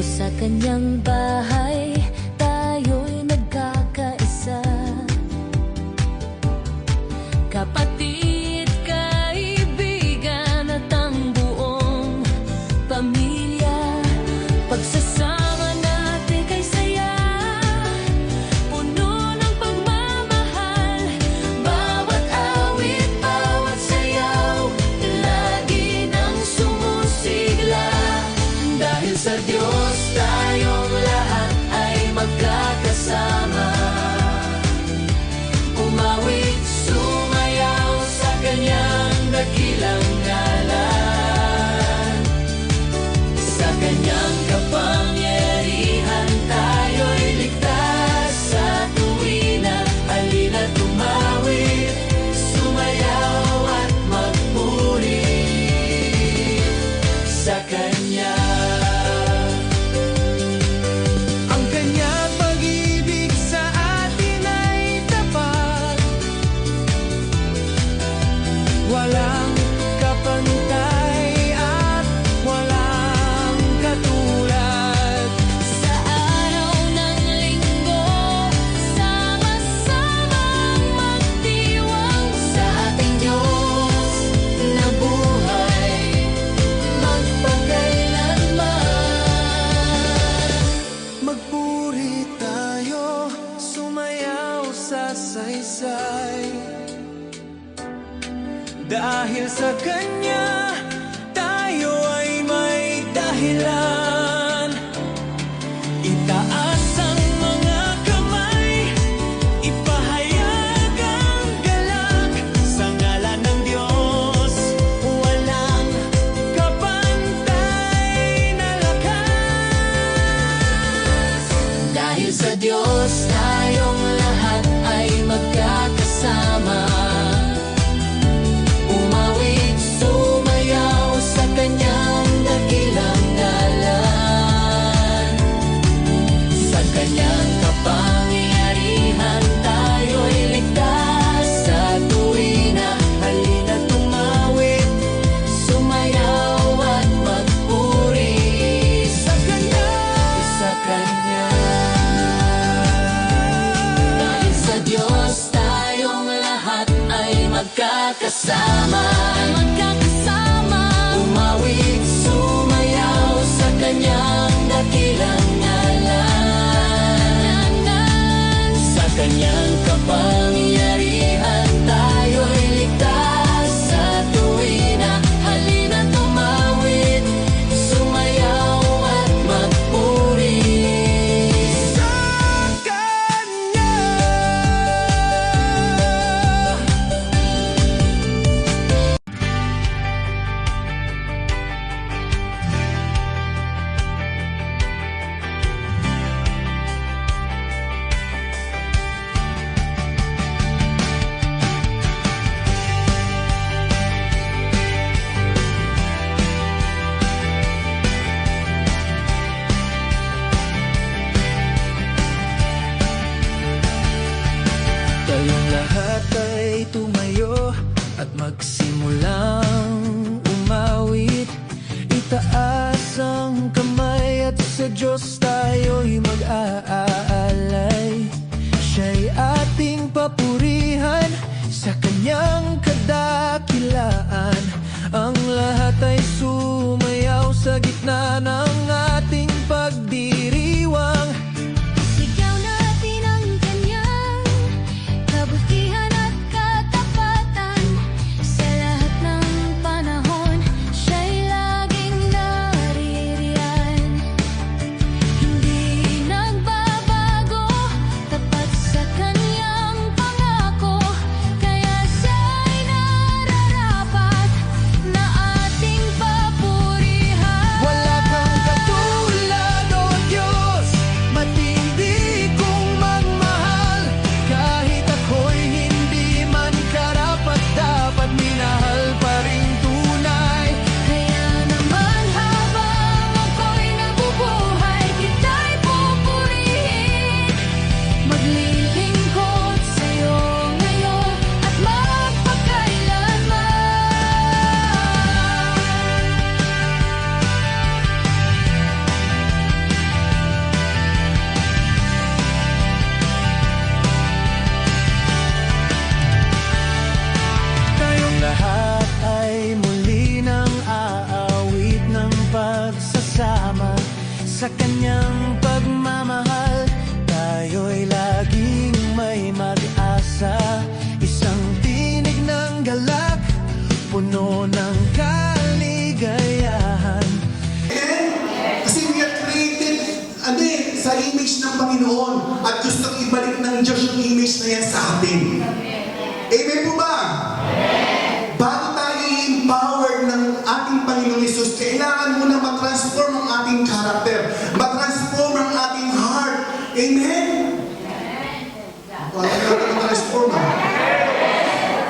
sa kanyang bahay, tayo'y nagkakaisa. Kapatid, kaibigan at ang buong pamilya, pagsasama natin kay saya, puno ng pagmamahal. Bawat awit, bawat sayaw, lagi nang sumusigla. Dahil sa Diyos tayong lahat ay magkakasama, umawit, sumayaw sa kanyang dakilang ngalan. Sa kanyang kapangyarihan tayo'y ligtas. Sa tuwina, halina't tumawid, sumayaw at magpuri sa Kanya. Ang kanyang pag-ibig sa atin ay tapat, walang kapantay at walang katulad. Sa araw ng linggo, sama-samang magdiwang sa ating Diyos na buhay magpakailanman. Magpuri tayo, sumayaw sa saysay, dahil sa Kanya tayo ay may dahilan. Itaas ang mga kamay, ipahayag ang galak. Sa ngalan ng Diyos, walang kapantay na lakas. Dahil sa Diyos tayong lahat ay magkakasama, umawit, sumayaw sa kanyang dakilang ngalan. Sa kanyang kapangyarihan tayo'y ligtas. Sa tuwina, halina't tumawid, sumayaw at magpuri sa Kanya. Sa Kanya. Dahil sa Diyos tayong lahat ay magkakasama, umawit, sumayaw sa kanyang dakilang ngalan. Sa kanyang kapangyarihan tayo'y ligtas. Sa tuwina, halina't tumawid, sumayaw at magpuri Sa Kanya. Tayong lahat ay tumayo at magsimulang umawit. Itaas ang kamay at sa Diyos tayo'y mag-aalay. Siya'y ating papurihan sa kanyang kadakilaan. Ang lahat ay sumayaw sa gitna ng ating pagdiriwang. Sigaw natin ang kanyang kabutihan at katapatan. Sa lahat ng panahon, siya'y laging naririyan. Hindi nagbabago, tapat sa kanyang pangako, kaya siya'y nararapat. sa kanyang pagmamahal, tayo'y laging may mag-asa. Isang tinig ng galak, puno ng kaligayahan. Kasi we are created sa image ng Panginoon at gustong ibalik ng Diyos yung image na yan sa atin. Amen po ba? Bago tayo i-empower ng ating Panginoon Jesus, kailangan muna matransform ang ating character, matransform ang ating heart. Amen? Wala natin matransform.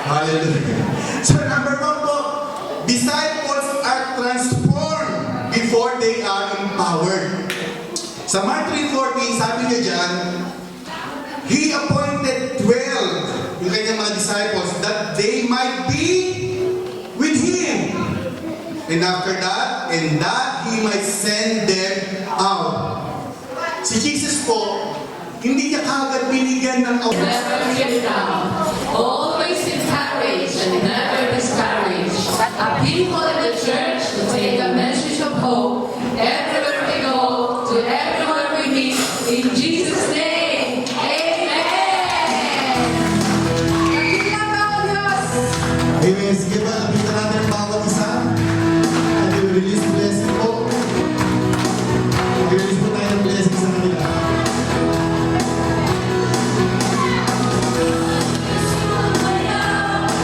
Hallelujah. So number 1 po, disciples are transformed before they are empowered. Sa Mark 3:40, sabi niya dyan, He appointed 12, yung kanyang mga disciples, that they might be with Him. And after that, He might send them out. Si Jesus po, hindi niya kagad binigyan ng Never get down. Always encourage and never discourage. A people in the church to take a message of hope everywhere we go, to everywhere we meet. In Jesus' name, Amen. Nakikita ba ang Diyos? Amen. Sige ba, lapitan natin ang bawat isa. And we will release the blessing po. I-release po tayo ng blessing sa kanila.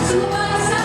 Sumaya sa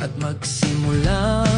at magsimulang